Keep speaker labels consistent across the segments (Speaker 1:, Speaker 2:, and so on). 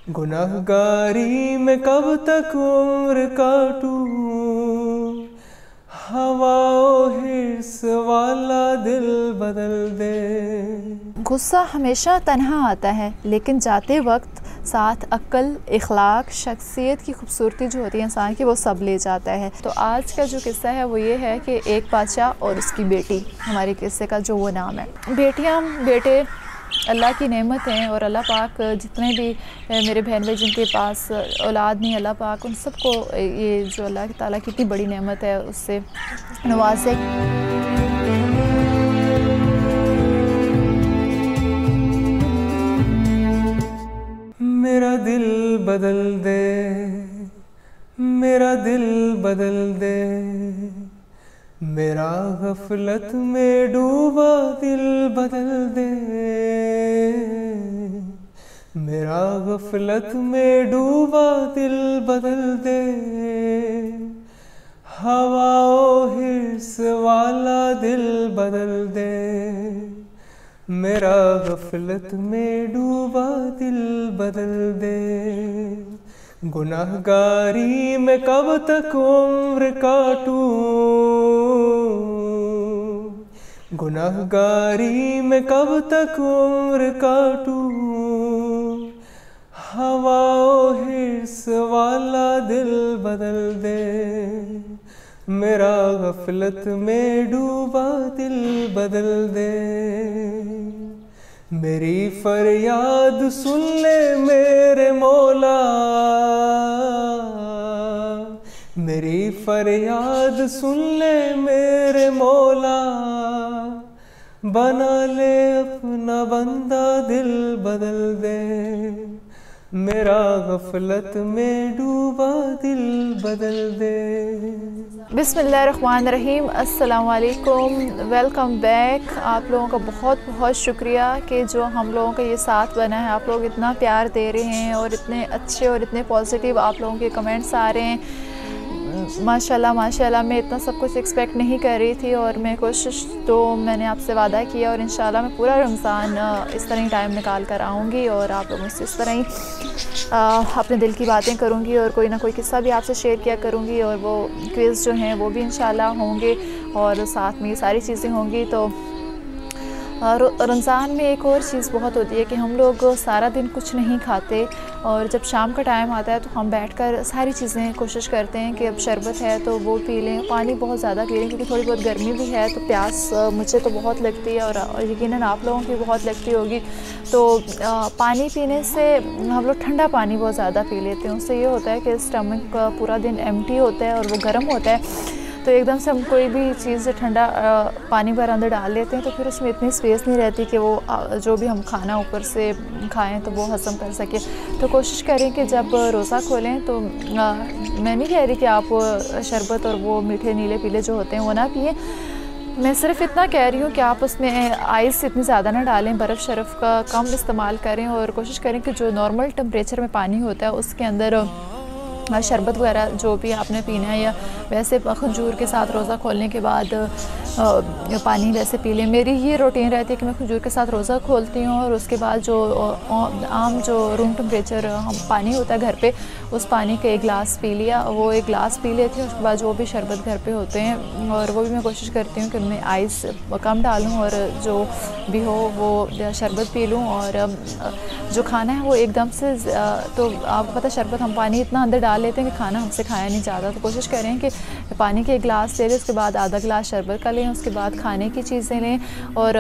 Speaker 1: गुनहगारी में कब तक उम्र काटूं, हवाओं हिर्स वाला दिल बदल दे।
Speaker 2: गुस्सा हमेशा तन्हा आता है, लेकिन जाते वक्त साथ अक्ल, इखलाक, शख्सियत की खूबसूरती जो होती है इंसान की, वो सब ले जाता है। तो आज का जो किस्सा है वो ये है कि एक बादशाह और उसकी बेटी। हमारे किस्से का जो वो नाम है, बेटियां बेटे अल्लाह की नेमत हैं, और अल्लाह पाक जितने भी मेरे बहन भाई जिनके पास औलाद नहीं, अल्लाह पाक उन सबको ये जो अल्लाह ताला की इतनी बड़ी नेमत है उससे नवाजे।
Speaker 1: मेरा दिल बदल दे, मेरा दिल बदल दे, मेरा गफलत में डूबा दिल बदल दे। मेरा गफलत में डूबा दिल बदल दे, हवाओं हिर्स वाला दिल बदल दे। मेरा गफलत में डूबा दिल बदल दे। गुनहगारी में कब तक उम्र काटूं, गुनहगारी में कब तक उम्र काटूं, हवाओं हिर्स वाला दिल बदल दे। मेरा गफलत में डूबा दिल बदल दे। मेरी फरियाद सुन ले मेरे मौला, मेरी फरियाद सुन ले मेरे मौला। बना ले अपना बंदा दिल बदल दे। मेरा गफलत में डूबा दिल बदल दे।
Speaker 2: बिस्मिल्लाहिर्रहमानिर्रहीम, अस्सलाम वालेकुम, वेलकम बैक। आप लोगों का बहुत बहुत शुक्रिया कि जो हम लोगों का ये साथ बना है। आप लोग इतना प्यार दे रहे हैं और इतने अच्छे और इतने पॉजिटिव आप लोगों के कमेंट्स आ रहे हैं। माशाल्लाह माशाल्लाह, मैं इतना सब कुछ एक्सपेक्ट नहीं कर रही थी, और मैं कोशिश तो मैंने आपसे वादा किया, और इंशाल्लाह मैं पूरा रमज़ान इस तरह ही टाइम निकाल कर आऊँगी और आप लोगों से इस तरह ही अपने दिल की बातें करूँगी, और कोई ना कोई किस्सा भी आपसे शेयर किया करूँगी, और वो क्विज़ जो हैं वो भी इंशाल्लाह होंगे, और साथ में ये सारी चीज़ें होंगी। तो रमज़ान में एक और चीज़ बहुत होती है कि हम लोग सारा दिन कुछ नहीं खाते, और जब शाम का टाइम आता है तो हम बैठकर सारी चीज़ें कोशिश करते हैं कि अब शरबत है तो वो पी लें, पानी बहुत ज़्यादा पी लें, क्योंकि थोड़ी बहुत गर्मी भी है तो प्यास मुझे तो बहुत लगती है, और यकीनन आप लोगों की बहुत लगती होगी। तो पानी पीने से हम लोग ठंडा पानी बहुत ज़्यादा पी लेते हैं। उससे ये होता है कि स्टमक पूरा दिन एम्प्टी होता है और वो गर्म होता है, तो एकदम से हम कोई भी चीज़ ठंडा पानी भर अंदर डाल लेते हैं, तो फिर उसमें इतनी स्पेस नहीं रहती कि वो जो भी हम खाना ऊपर से खाएं तो वो हज़म कर सके। तो कोशिश करें कि जब रोज़ा खोलें तो मैं नहीं कह रही कि आप शरबत और वो मीठे नीले पीले जो होते हैं वो ना पिएं। मैं सिर्फ इतना कह रही हूँ कि आप उसमें आइस इतनी ज़्यादा ना डालें, बर्फ़ शरफ़ का कम इस्तेमाल करें, और कोशिश करें कि जो नॉर्मल टेम्परेचर में पानी होता है उसके अंदर शरबत वगैरह जो भी आपने पीना है, या वैसे खजूर के साथ रोज़ा खोलने के बाद पानी वैसे पी लें। मेरी ये रूटीन रहती है कि मैं खजूर के साथ रोज़ा खोलती हूँ, और उसके बाद जो आम जो रूम टेम्परेचर हम पानी होता है घर पे, उस पानी का एक गिलास पी लिया, वो एक गिलास पी लेती हूँ। उसके बाद जो भी शरबत घर पे होते हैं, और वो भी मैं कोशिश करती हूँ कि मैं आइस कम डालूँ, और जो भी हो वो शरबत पी लूँ। और जो खाना है वो एकदम से, तो आपको पता है शरबत हम पानी इतना अंदर डाल लेते हैं कि खाना हमसे खाया नहीं जाता। तो कोशिश करें कि पानी के एक गिलास ले लें, उसके बाद आधा गिलास शरबत का लें, उसके बाद खाने की चीज़ें लें, और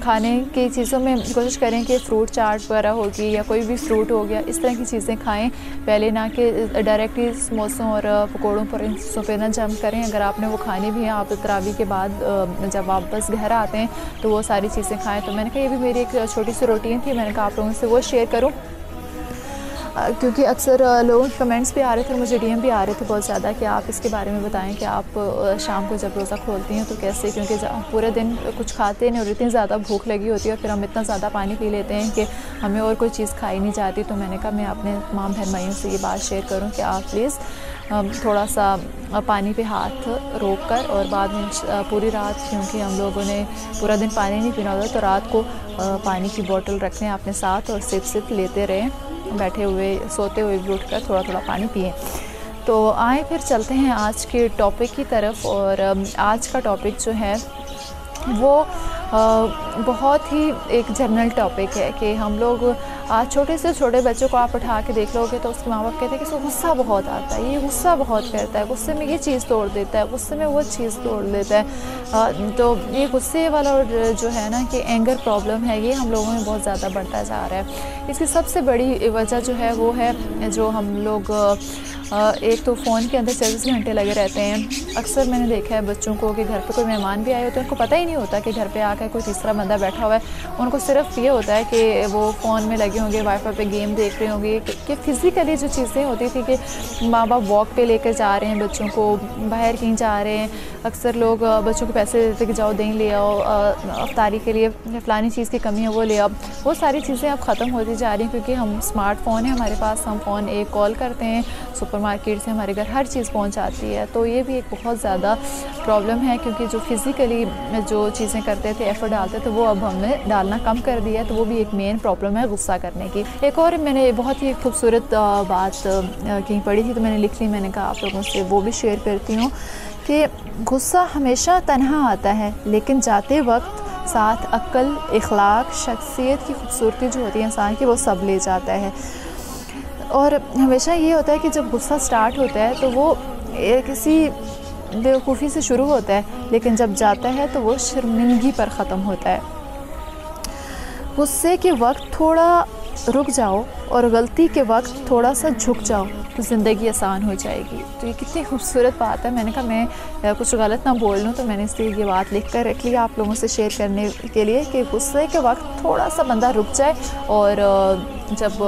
Speaker 2: खाने की चीज़ों में कोशिश करें कि फ्रूट चाट वगैरह होगी या कोई भी फ्रूट हो गया, इस तरह की चीज़ें खाएं पहले, ना कि डायरेक्टली समोसों और पकौड़ों पर इन चीज़ों पर ना जंप करें। अगर आपने वो खाने भी हैं, आप तरावी के बाद जब वापस घर आते हैं तो वो सारी चीज़ें खाएँ। तो मैंने कहा ये भी मेरी एक छोटी सी रूटीन थी, मैंने कहा आप लोगों से वो शेयर करूँ, क्योंकि अक्सर लोगों के कमेंट्स भी आ रहे थे, मुझे डीएम भी आ रहे थे बहुत ज़्यादा कि आप इसके बारे में बताएं कि आप शाम को जब रोज़ा खोलती हैं तो कैसे, क्योंकि पूरे दिन कुछ खाते नहीं और इतनी ज़्यादा भूख लगी होती है, और फिर हम इतना ज़्यादा पानी पी लेते हैं कि हमें और कोई चीज़ खाई नहीं जाती। तो मैंने कहा मैं अपने तमाम बहन भाइयों से ये बात शेयर करूँ कि आप प्लीज़ थोड़ा सा पानी पे हाथ रोक कर, और बाद में पूरी रात, क्योंकि हम लोगों ने पूरा दिन पानी नहीं पीना होता, तो रात को पानी की बोतल रखें अपने साथ और सिप सिप लेते रहें। बैठे हुए सोते हुए भी उठकर थोड़ा थोड़ा पानी पिएं। तो आए फिर चलते हैं आज के टॉपिक की तरफ। और आज का टॉपिक जो है वो बहुत ही एक जनरल टॉपिक है कि हम लोग आज छोटे से छोटे बच्चों को आप उठा के देख लोगे तो उसके माँ बाप कहते हैं कि इसको गुस्सा बहुत आता है, ये गुस्सा बहुत करता है, गुस्से में ये चीज़ तोड़ देता है, गुस्से में वो चीज़ तोड़ देता है। तो ये गुस्से वाला जो है ना कि एंगर प्रॉब्लम है, ये हम लोगों में बहुत ज़्यादा बढ़ता जा रहा है। इसकी सबसे बड़ी वजह जो है वो है जो हम लोग एक तो फ़ोन के अंदर 24 घंटे लगे रहते हैं। अक्सर मैंने देखा है बच्चों को कि घर पे कोई मेहमान भी आए होते हैं, उनको पता ही नहीं होता कि घर पे आकर कोई तीसरा बंदा बैठा हुआ है। उनको सिर्फ ये होता है कि वो फ़ोन में लगे होंगे, वाईफाई पे गेम देख रहे होंगे। कि फिज़िकली जो चीज़ें होती थी कि माँ बाप वॉक पे लेकर जा रहे हैं बच्चों को, बाहर कहीं जा रहे हैं, अक्सर लोग बच्चों को पैसे देते कि जाओ दही ले आओ अफ्तारी के लिए, फ़लानी चीज़ की कमी है वो ले आओ। वो सारी चीज़ें अब ख़त्म होती जा रही हैं क्योंकि हम स्मार्टफ़ोन है हमारे पास, हम फ़ोन एक कॉल करते हैं, सुपरमार्केट से हमारे घर हर चीज़ पहुंच जाती है। तो ये भी एक बहुत ज़्यादा प्रॉब्लम है क्योंकि जो फिज़िकली जो चीज़ें करते थे, एफर्ट डालते थे, वो अब हमने डालना कम कर दिया है। तो वो भी एक मेन प्रॉब्लम है गुस्सा करने की। एक और मैंने बहुत ही खूबसूरत बात कहीं पढ़ी थी तो मैंने लिख ली, मैंने कहा आप लोगों से वो भी शेयर करती हूँ कि गुस्सा हमेशा तन्हा आता है लेकिन जाते वक्त साथ अक्ल, इखलाक, शख्सियत की खूबसूरती जो होती है इंसान की, वो सब ले जाता है। और हमेशा ये होता है कि जब गुस्सा स्टार्ट होता है तो वो किसी बेवकूफ़ी से शुरू होता है लेकिन जब जाता है तो वो शर्मिंदगी पर ख़त्म होता है। गुस्से के वक्त थोड़ा रुक जाओ और गलती के वक्त थोड़ा सा झुक जाओ तो ज़िंदगी आसान हो जाएगी। तो ये कितनी खूबसूरत बात है। मैंने कहा मैं कुछ गलत ना बोल लूँ तो मैंने इसलिए ये बात लिख कर रख लिया आप लोगों से शेयर करने के लिए कि गुस्से के वक्त थोड़ा सा बंदा रुक जाए और जब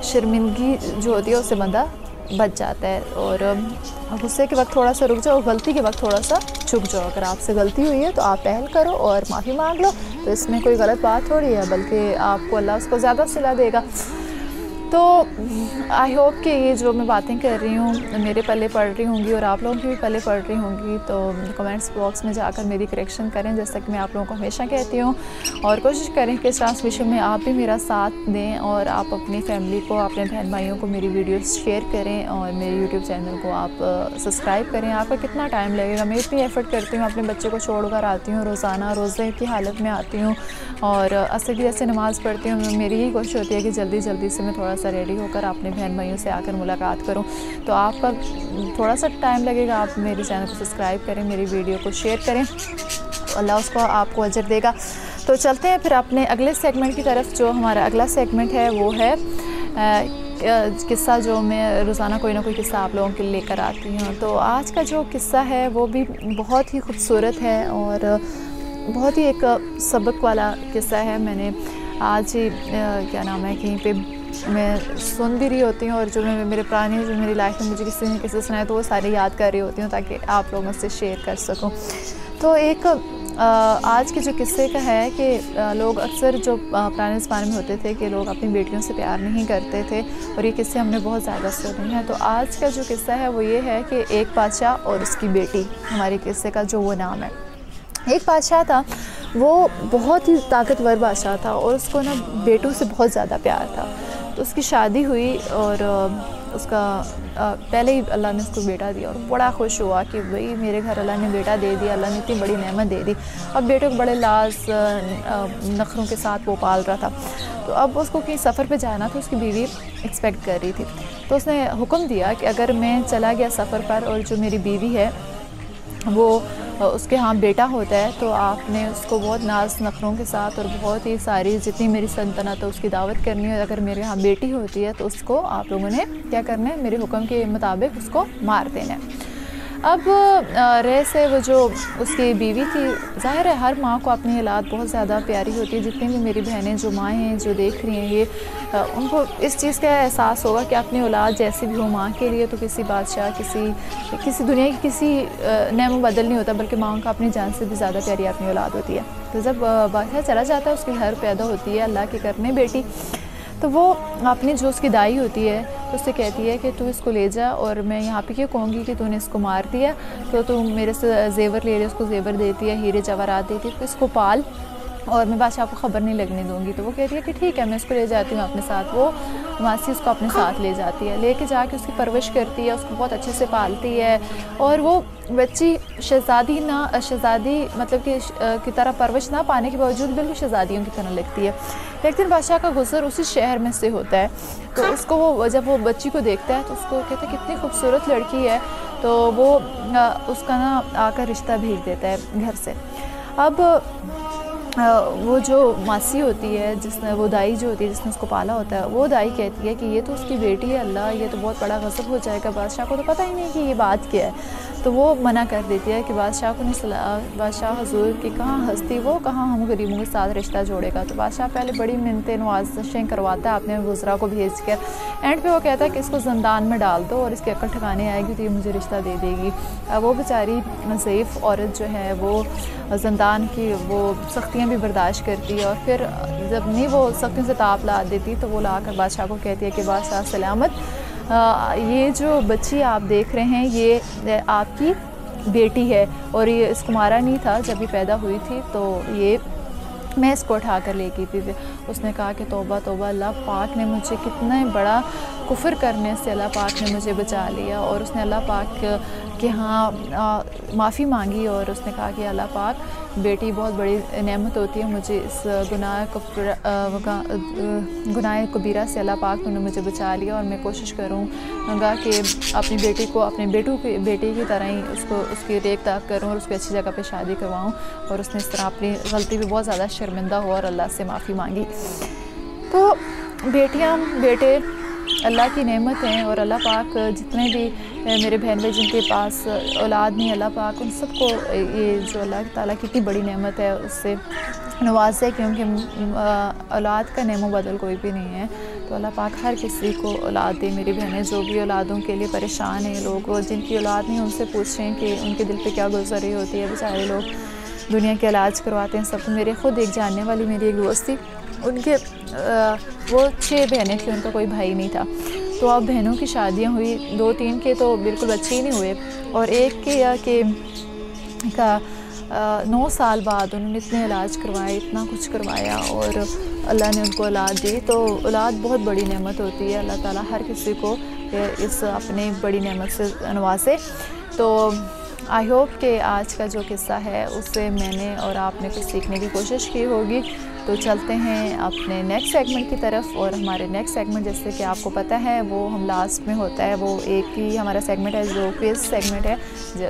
Speaker 2: शर्मिंदगी जो होती है उससे बंदा बच जाता है। और गुस्से के वक्त थोड़ा सा रुक जाओ और गलती के वक्त थोड़ा सा झुक जाओ। अगर आपसे गलती हुई है तो आप पहल करो और माफ़ी मांग लो, तो इसमें कोई गलत बात थोड़ी है, बल्कि आपको अल्लाह उसको ज़्यादा सिला देगा। तो आई होप कि ये जो मैं बातें कर रही हूँ मेरे पल्ले पड़ रही होंगी और आप लोगों की भी पल्ले पड़ रही होंगी। तो कमेंट्स बॉक्स में जाकर मेरी करेक्शन करें जैसा कि मैं आप लोगों को हमेशा कहती हूँ, और कोशिश करें कि इस ट्रांसमिशन में आप भी मेरा साथ दें और आप अपनी फैमिली को, अपने बहन भाइयों को मेरी वीडियोस शेयर करें और मेरे यूट्यूब चैनल को आप सब्सक्राइब करें। आपका कितना टाइम लगेगा, मैं इतनी एफ़र्ट करती हूँ, अपने बच्चे को छोड़ कर आती हूँ, रोज़ाना रोज़े की हालत में आती हूँ और असर की जैसे नमाज़ पढ़ती हूँ। मेरी यही कोशिश होती है कि जल्दी जल्दी से मैं थोड़ा सा रेडी होकर अपने बहन भाइयों से आकर मुलाकात करूं। तो आपका थोड़ा सा टाइम लगेगा, आप मेरे चैनल को सब्सक्राइब करें, मेरी वीडियो को शेयर करें, अल्लाह उसको आपको अजर देगा। तो चलते हैं फिर अपने अगले सेगमेंट की तरफ। जो हमारा अगला सेगमेंट है वो है किस्सा, जो मैं रोज़ाना कोई ना कोई किस्सा आप लोगों के लिए लेकर आती हूँ। तो आज का जो किस्सा है वो भी बहुत ही खूबसूरत है और बहुत ही एक सबक वाला किस्सा है। मैंने आज ही क्या नाम है कहीं पे मैं सुन भी रही होती हूँ और जो मैं मेरे पुरानी जो मेरी लाइफ में मुझे किसी ने किस्से सुनाए तो वो सारे याद कर रही होती हूँ ताकि आप लोगों से शेयर कर सकूँ। तो एक आज के जो किस्से का है कि लोग अक्सर जो पुराने ज़माने में होते थे कि लोग अपनी बेटियों से प्यार नहीं करते थे और ये किस्से हमने बहुत ज़्यादा सुने हैं। तो आज का जो किस्सा है वो ये है कि एक बादशाह और उसकी बेटी, हमारे किस्से का जो वो नाम है। एक बादशाह था, वो बहुत ही ताकतवर बादशाह था और उसको ना बेटों से बहुत ज़्यादा प्यार था। तो उसकी शादी हुई और उसका पहले ही अल्लाह ने उसको बेटा दिया और बड़ा खुश हुआ कि भाई मेरे घर अल्लाह ने बेटा दे दिया, अल्लाह ने इतनी बड़ी नेमत दे दी। अब बेटे को बड़े लाज नखरों के साथ वो पाल रहा था। तो अब उसको कहीं सफ़र पे जाना था, उसकी बीवी एक्सपेक्ट कर रही थी। तो उसने हुक्म दिया कि अगर मैं चला गया सफ़र पर और जो मेरी बीवी है वो उसके यहाँ बेटा होता है तो आपने उसको बहुत नाज नखरों के साथ और बहुत ही सारी जितनी मेरी सल्तनत है उसकी दावत करनी है। अगर मेरे यहाँ बेटी होती है तो उसको आप लोगों ने क्या करना है, मेरे हुक्म के मुताबिक उसको मार देना है। अब रह से वो जो उसकी बीवी थी, ज़ाहिर है हर माँ को अपनी औलाद बहुत ज़्यादा प्यारी होती है। जितनी भी मेरी बहनें जो माएँ हैं जो देख रही हैं ये उनको इस चीज़ का एहसास होगा कि अपनी औलाद जैसी भी हो माँ के लिए तो किसी बादशाह किसी दुनिया की किसी नेमो बदल नहीं होता, बल्कि माँ का अपनी जान से भी ज़्यादा प्यारी अपनी औलाद होती है। तो जब बादशाह चला जाता है उसके घर पैदा होती है अल्लाह के करने बेटी, तो वो अपनी जो उसकी दाई होती है तो उससे कहती है कि तू इसको ले जा और मैं यहाँ पे क्यों कहूँगी कि तूने इसको मार दिया, तो तू मेरे से जेवर ले ले। उसको जेवर देती है, हीरे जवाहरात देती है, तो इसको पाल और मैं बादशाह को ख़बर नहीं लगने दूंगी। तो वो कहती है कि ठीक है, मैं इसको ले जाती हूँ अपने साथ। वो मासी उसको अपने साथ ले जाती है, लेके जाके उसकी परवरिश करती है, उसको बहुत अच्छे से पालती है। और वो बच्ची शहज़ादी मतलब कि की तरह परवरिश ना पाने के बावजूद बिल्कुल शहज़ादियों की तरह लगती है। एक दिन बादशाह का गुज़र उसी शहर में से होता है, तो उसको वो जब वो बच्ची को देखता है तो उसको कहता है कितनी खूबसूरत लड़की है। तो वो उसका ना आकर रिश्ता भेज देता है घर से। अब वो जो मासी होती है, जिसने वो दाई जो होती है जिसने उसको पाला होता है, वो दाई कहती है कि ये तो उसकी बेटी है, अल्लाह ये तो बहुत बड़ा गज़ब हो जाएगा, बादशाह को तो पता ही नहीं कि ये बात क्या है। तो वो मना कर देती है कि बादशाह को नहीं, बादशाह हुजूर की कहाँ हस्ती, वो कहाँ हम गरीबों के साथ रिश्ता जोड़ेगा। तो बादशाह पहले बड़ी मिन्नतें नवाज़िशें करवाता है अपने वज़रा को भेज कर। एंड पे वो कहता है कि इसको ज़िंदान में डाल दो और इसकी अक्ल ठिकाने आएगी तो ये मुझे रिश्ता दे देगी। वो बेचारी ज़ईफ़ औरत जो है वो ज़िंदान की वो सख्तियाँ भी बर्दाश्त करती है, और फिर जब नहीं वो सख्तियों से ताप ला देती तो वो ला कर बादशाह को कहती है कि बादशाह सलामत, ये जो बच्ची आप देख रहे हैं ये आपकी बेटी है, और ये इसको मारा नहीं था जब ये पैदा हुई थी, तो ये मैं इसको उठा कर ले गई थी। उसने कहा कि तौबा तौबा, अल्लाह पाक ने मुझे कितना बड़ा कुफ्र करने से अल्लाह पाक ने मुझे बचा लिया। और उसने अल्लाह पाक के यहाँ माफ़ी मांगी और उसने कहा कि अल्लाह पाक, बेटी बहुत बड़ी नेमत होती है, मुझे इस गुनाह कबीरा से अल्लाह पाक ने मुझे बचा लिया, और मैं कोशिश करूँगा कि अपनी बेटी को अपने बेटी की तरह ही उसकी रेख ताक करूँ और उसको अच्छी जगह पे शादी करवाऊँ। और उसने इस तरह अपनी गलती पे बहुत ज़्यादा शर्मिंदा हुआ और अल्लाह से माफ़ी मांगी। तो बेटे अल्लाह की नेमत हैं, और अल्लाह पाक जितने भी मेरे बहन भाई जिनके पास औलाद नहीं, अल्लाह पाक उन सबको ये जो अल्लाह ताला की इतनी बड़ी नेमत है उससे नवाज़े, क्योंकि औलाद का नेमो बदल कोई भी नहीं है। तो अल्लाह पाक हर किसी को औलाद दे। मेरी बहनें जो भी औलादों के लिए परेशान हैं, लोग जिनकी औलाद नहीं उनसे पूछें कि उनके दिल पे क्या गुजर रही होती है। बेचारे लोग दुनिया के इलाज करवाते हैं सब। मेरे ख़ुद एक जानने वाली मेरी एक दोस्त थी, उनके वो 6 बहनें थी, उनका कोई भाई नहीं था। तो अब बहनों की शादियां हुई, 2-3 के तो बिल्कुल बच्चे ही नहीं हुए, और एक के 9 साल बाद उन्होंने इतने इलाज करवाए, इतना कुछ करवाया, और अल्लाह ने उनको औलाद दी। तो औलाद बहुत बड़ी नेमत होती है, अल्लाह ताला हर किसी को इस अपने बड़ी नेमत से नवाजे। तो आई होप कि आज का जो किस्सा है उससे मैंने और आपने कुछ सीखने की कोशिश की होगी। तो चलते हैं अपने नेक्स्ट सेगमेंट की तरफ, और हमारे नेक्स्ट सेगमेंट जैसे कि आपको पता है वो हम लास्ट में होता है, वो एक ही हमारा सेगमेंट है जो क्विज़ सेगमेंट है,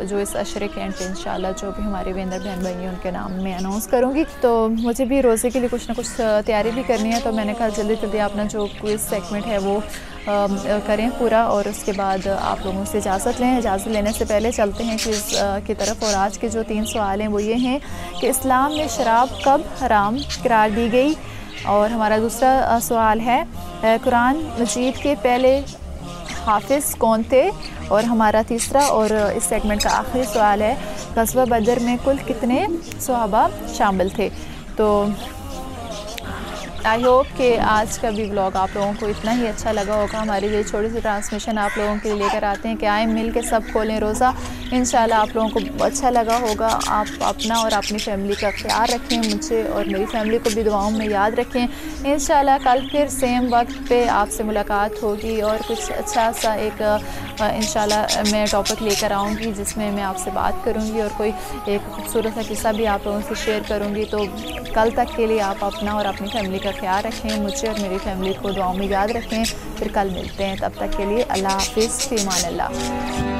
Speaker 2: जो इस अशरे के एंड पे इंशाल्लाह जो भी हमारे वेंदर बहन भाई हैं उनके नाम में अनाउंस करूँगी। तो मुझे भी रोज़े के लिए कुछ ना कुछ तैयारी भी करनी है, तो मैंने कहा जल्दी अपना जो क्विज़ सेगमेंट है वो करें पूरा, और उसके बाद आप लोगों से इजाज़त लें। इजाज़त लेने से पहले चलते हैं क्विज़ की तरफ। और आज के जो 3 सवाल हैं वो ये हैं कि इस्लाम में शराब कब हराम करार दी गई। और हमारा दूसरा सवाल है कुरान मजीद के पहले हाफिज़ कौन थे। और हमारा तीसरा और इस सेगमेंट का आखिरी सवाल है ग़ज़वा बदर में कुल कितने सहाबा शामिल थे। तो आई होप कि आज का भी व्लॉग आप लोगों को इतना ही अच्छा लगा होगा। हमारी ये छोटी सी ट्रांसमिशन आप लोगों के लिए लेकर आते हैं कि आए मिल के सब खोलें रोज़ा। इंशाल्लाह आप लोगों को अच्छा लगा होगा। आप अपना और अपनी फैमिली का ख्याल रखें, मुझे और मेरी फैमिली को भी दुआओं में याद रखें। इंशाल्लाह कल फिर सेम वक्त पे आपसे मुलाकात होगी और कुछ अच्छा सा एक इंशाल्लाह मैं टॉपिक लेकर आऊँगी जिसमें मैं आपसे बात करूँगी और कोई एक खूबसूरत सा किस्सा भी आप लोगों से शेयर करूँगी। तो कल तक के लिए आप अपना और अपनी फैमिली का ख्याल रखें, मुझे और मेरी फैमिली को दुआओं में याद रखें। फिर कल मिलते हैं, तब तक के लिए अल्लाह हाफ़िज़, फ़ी अमान अल्लाह।